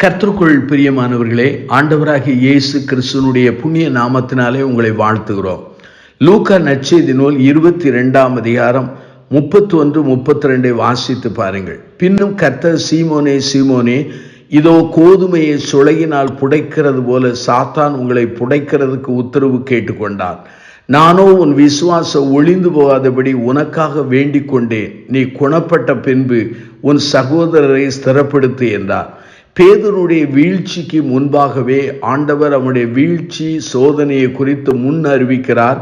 கர்த்தருக்குள் பிரியமானவர்களே, ஆண்டவராகிய இயேசு கிறிஸ்துவினுடைய புண்ணிய நாமத்தினாலே உங்களை வாழ்த்துகிறோம். லூக்கா நற்செய்தி நூல் 22ஆம் அதிகாரம் 31, 32 வாசித்து பாருங்கள். பின்னும் கர்த்தர், சீமோனே சீமோனே, இதோ கோதுமையை சுளையினால் புடைக்கிறது போல சாத்தான் உங்களை புடைக்கிறதுக்கு உத்தரவு கேட்டுக்கொண்டான். நானோ உன் விசுவாசம் ஒளிந்து போகாதபடி உனக்காக வேண்டிக் கொண்டேன். நீ குணப்பட்ட பின்பு உன் சகோதரரை ஸ்திரப்படுத்து என்றார். பேதுருடைய வீழ்ச்சிக்கு முன்பாகவே ஆண்டவர் அவனுடைய வீழ்ச்சி சோதனையை குறித்து முன் அறிவிக்கிறார்.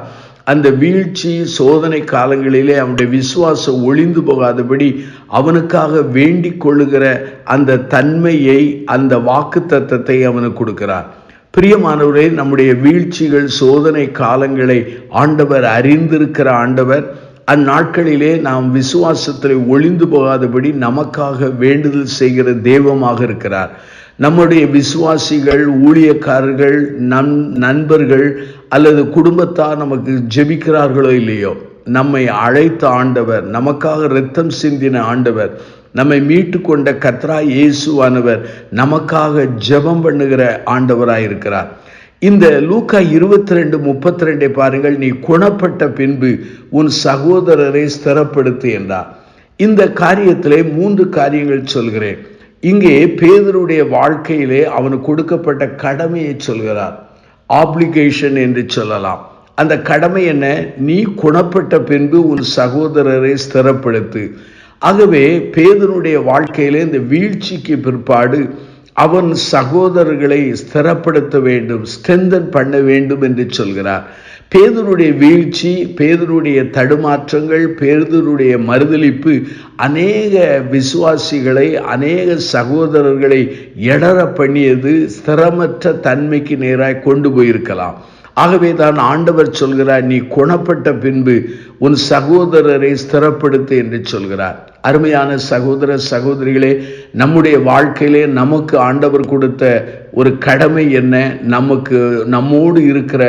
அந்த வீழ்ச்சி சோதனை காலங்களிலே அவனுடைய விசுவாசம் ஒளிந்து போகாதபடி அவனுக்காக வேண்டிக் கொள்ளுகிற அந்த தன்மையை, அந்த வாக்குத்தத்தத்தை அவனுக்கு கொடுக்கிறார். பிரியமானவரே, நம்முடைய வீழ்ச்சிகள் சோதனை காலங்களை ஆண்டவர் அறிந்திருக்கிற ஆண்டவர். அந்நாட்களிலே நாம் விசுவாசத்தில் ஒளிந்து போகாதபடி நமக்காக வேண்டுதல் செய்கிற தெய்வமாக இருக்கிறார். நம்முடைய விசுவாசிகள், ஊழியக்காரர்கள், நண்பர்கள் அல்லது குடும்பத்தார் நமக்கு ஜெபிக்கிறார்களோ இல்லையோ, நம்மை அழைத்த ஆண்டவர், நமக்காக இரத்தம் சிந்தின ஆண்டவர், நம்மை மீட்டு கொண்ட கர்த்தராகிய இயேசுவானவர் நமக்காக ஜெபம் பண்ணுகிற ஆண்டவராயிருக்கிறார். இந்த லூக்கா 22:32 பாருங்கள். நீ குணப்பட்ட பின்பு உன் சகோதரரை ஸ்திரப்படுத்து என்றார். இந்த காரியத்திலே 3 காரியங்கள் சொல்கிறேன். இங்கே பேதுருடைய வாழ்க்கையிலே அவனுக்கு கொடுக்கப்பட்ட கடமையை சொல்கிறார். ஆப்ளிகேஷன் என்று சொல்லலாம். அந்த கடமை என்ன? நீ குணப்பட்ட பின்பு உன் சகோதரரை ஸ்திரப்படுத்து. ஆகவே பேதுருடைய வாழ்க்கையிலே இந்த வீழ்ச்சிக்கு பிற்பாடு அவன் சகோதரர்களை ஸ்திரப்படுத்த வேண்டும், ஸ்ட்ரென்தன் பண்ண வேண்டும் என்று சொல்கிறார். பேதுருடைய வீழ்ச்சி, பேதுருடைய தடுமாற்றங்கள், பேதுருடைய மறுதலிப்பு அநேக விசுவாசிகளை, அநேக சகோதரர்களை எடற பண்ணியது, ஸ்திரமற்ற தன்மைக்கு நேராக கொண்டு போயிருக்கலாம். ஆகவே தான் ஆண்டவர் சொல்கிறார், நீ குணப்பட்ட பின்பு உன் சகோதரரை ஸ்திரப்படுத்து என்று சொல்கிறார். அருமையான சகோதர சகோதரிகளே, நம்முடைய வாழ்க்கையிலே நமக்கு ஆண்டவர் கொடுத்த ஒரு கடமை என்ன? நம்மோடு இருக்கிற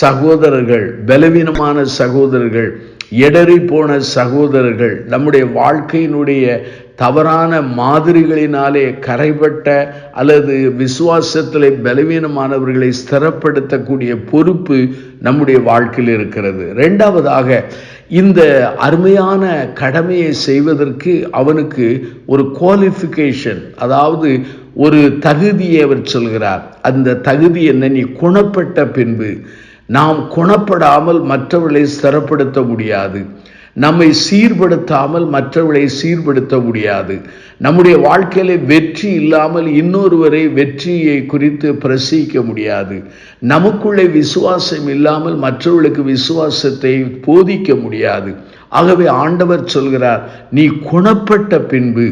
சகோதரர்கள், பலவீனமான சகோதரர்கள், எடறி போன சகோதரர்கள், நம்முடைய வாழ்க்கையினுடைய தவறான மாதிரிகளினாலே கரைபட்ட அல்லது விசுவாசத்திலே பலவீனமானவர்களை ஸ்திரப்படுத்தக்கூடிய பொறுப்பு நம்முடைய வாழ்க்கையில் இருக்கிறது. 2வதாக, இந்த அருமையான கடமையை செய்வதற்கு அவனுக்கு ஒரு குவாலிஃபிகேஷன், அதாவது ஒரு தகுதியை அவர் சொல்கிறார். அந்த தகுதி என்ன? நீ குணப்பட்ட பின்பு. நாம் குணப்படாமல் மற்றவர்களை ஸ்திரப்படுத்த முடியாது. நம்மை சீர்படுத்தாமல் மற்றவர்களை சீர்படுத்த முடியாது. நம்முடைய வாழ்க்கையில வெற்றி இல்லாமல் இன்னொருவரை வெற்றியை குறித்து பிரசிக்க முடியாது. நமக்குள்ளே விசுவாசம் இல்லாமல் மற்றவர்களுக்கு விசுவாசத்தை போதிக்க முடியாது. ஆகவே ஆண்டவர் சொல்கிறார், நீ குணப்பட்ட பின்பு.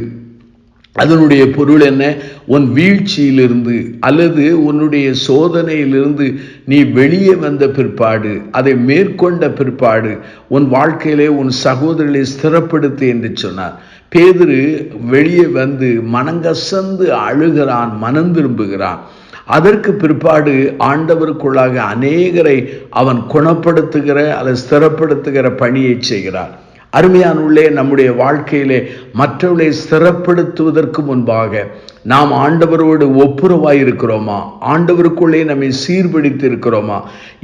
அதனுடைய பொருள் என்ன? உன் வீழ்ச்சியிலிருந்து அல்லது உன்னுடைய சோதனையிலிருந்து நீ வெளியே வந்த பிற்பாடு, அதை மேற்கொண்ட பிற்பாடு உன் வாழ்க்கையிலே உன் சகோதரர்களை ஸ்திரப்படுத்து என்று சொன்னார். பேதுரு வெளியே வந்து மனங்கசந்து அழுகிறான், மனம் திரும்புகிறான். அதற்கு பிற்பாடு ஆண்டவருக்குள்ளாக அநேகரை அவன் குணப்படுத்துகிற அல்லது ஸ்திரப்படுத்துகிற பணியை செய்கிறார். அருமையானுள்ளே, நம்முடைய வாழ்க்கையிலே மற்றவர்களை ஸ்திரப்படுத்துவதற்கு முன்பாக நாம் ஆண்டவரோடு ஒப்புரவாய் இருக்கிறோமா? ஆண்டவருக்குள்ளே நம்மை சீர்பிடித்து இருக்கிறோமா?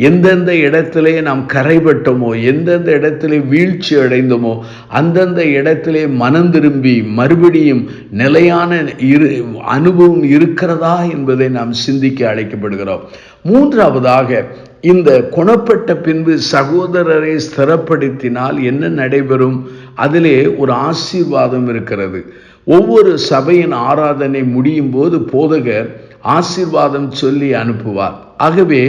எந்தெந்த இடத்திலே நாம் கரைபட்டோமோ, எந்தெந்த இடத்திலே வீழ்ச்சி அடைந்தோமோ, அந்தந்த இடத்திலே மனம் திரும்பி மறுபடியும் நிலையான அனுபவம் இருக்கிறதா என்பதை நாம் சிந்திக்க அழைக்கப்படுகிறோம். 3வதாக, இந்த குணப்பட்ட பின்பு சகோதரரை ஸ்திரப்படுத்தினால் என்ன நடைபெறும்? அதிலே ஒரு ஆசீர்வாதம் இருக்கிறது. ஒவ்வொரு சபையின் ஆராதனை முடியும் போது போதகர் ஆசீர்வாதம் சொல்லி அனுப்புவார். ஆகவே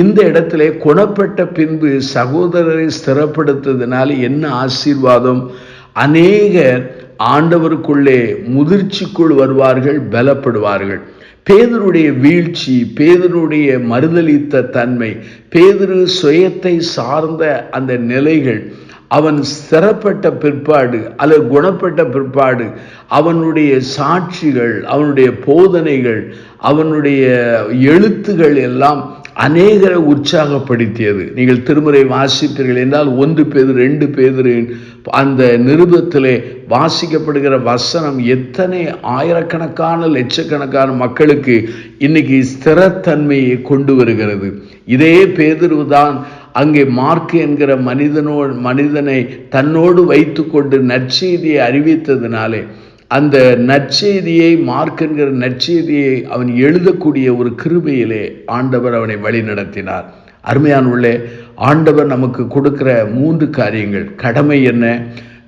இந்த இடத்திலே குணப்பட்ட பின்பு சகோதரரை ஸ்திரப்படுத்துவதனால் என்ன ஆசீர்வாதம்? அநேகர் ஆண்டவருக்குள்ளே முதிர்ச்சிக்குள் வருவார்கள், பலப்படுவார்கள். பேதுருடைய வீழ்ச்சி, பேதுருடைய மறுதலித்த தன்மை, பேதுரு சுயத்தை சார்ந்த அந்த நிலைகள் அவன் ஸ்திரப்பட்ட பிற்பாடு அல்லது குணப்பட்ட பிற்பாடு அவனுடைய சாட்சிகள், அவனுடைய போதனைகள், அவனுடைய எழுத்துகள் எல்லாம் அநேகரை உற்சாகப்படுத்தியது. நீங்கள் திருமுறை வாசிப்பீர்கள் என்றால் 1 பேதுரு 2 பேதுரு அந்த நிருபத்திலே வாசிக்கப்படுகிற வசனம் எத்தனை ஆயிரக்கணக்கான லட்சக்கணக்கான மக்களுக்கு இன்னைக்கு ஸ்திரத்தன்மையை கொண்டு வருகிறது. இதே பேதுரு தான் அங்கே மார்க் என்கிற மனிதனை தன்னோடு வைத்து கொண்டு நற்செய்தியை அறிவித்ததினாலே அந்த நற்செய்தியை, மார்க் என்கிற நற்செய்தியை அவன் எழுதக்கூடிய ஒரு கிருபையிலே ஆண்டவர் அவனை வழி நடத்தினார். அருமையானவர்களே, ஆண்டவர் நமக்கு கொடுக்கிற 3 காரியங்கள். கடமை என்ன?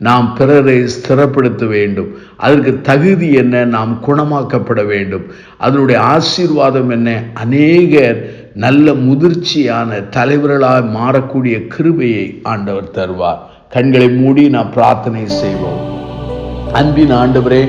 நாம் பிறரை ஸ்திரப்படுத்த வேண்டும். அதற்கு தகுதி என்ன? நாம் குணமாக்கப்பட வேண்டும். அதனுடைய ஆசீர்வாதம் என்ன? அநேகர் நல்ல முதிர்ச்சியான தலைவர்களாக மாறக்கூடிய கிருபையை ஆண்டவர் தருவார். கண்களை மூடி நாம் பிரார்த்தனை செய்வோம். அன்பின் ஆண்டவரே,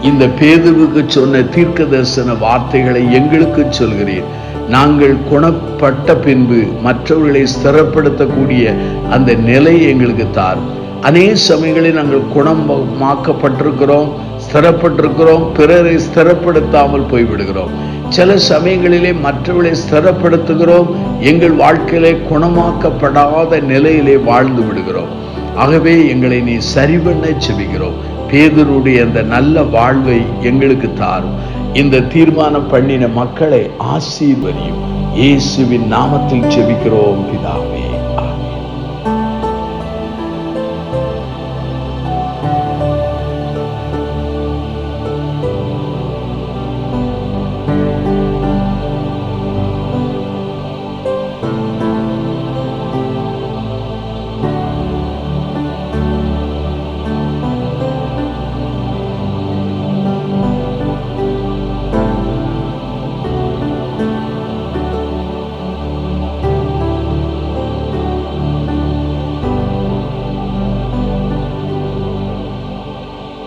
இந்த பேதுருவுக்கு சொன்ன தீர்க்க தரிசன வார்த்தைகளை எங்களுக்கு சொல்கிறீர். நாங்கள் குணப்பட்ட பின்பு மற்றவர்களை ஸ்திரப்படுத்தக்கூடிய அந்த நிலை எங்களுக்கு தாரும். அநேக சமயங்களில் நாங்கள் குணமாக்கப்பட்டிருக்கிறோம், ஸ்திரப்பட்டிருக்கிறோம், பிறரை ஸ்திரப்படுத்தாமல் போய்விடுகிறோம். சில சமயங்களிலே மற்றவர்களை ஸ்திரப்படுத்துகிறோம், எங்கள் வாழ்க்கையிலே குணமாக்கப்படாத நிலையிலே வாழ்ந்து விடுகிறோம். ஆகவே எங்களை நீ சரிபண்ண செபிக்கிறோம். பேதுருடைய அந்த நல்ல வாழ்வை எங்களுக்கு தாரும். இந்த தீர்மானம் பண்ணின மக்களை ஆசீர்வதியும். இயேசுவின் நாமத்தில் செபிக்கிறோம் பிதாவே.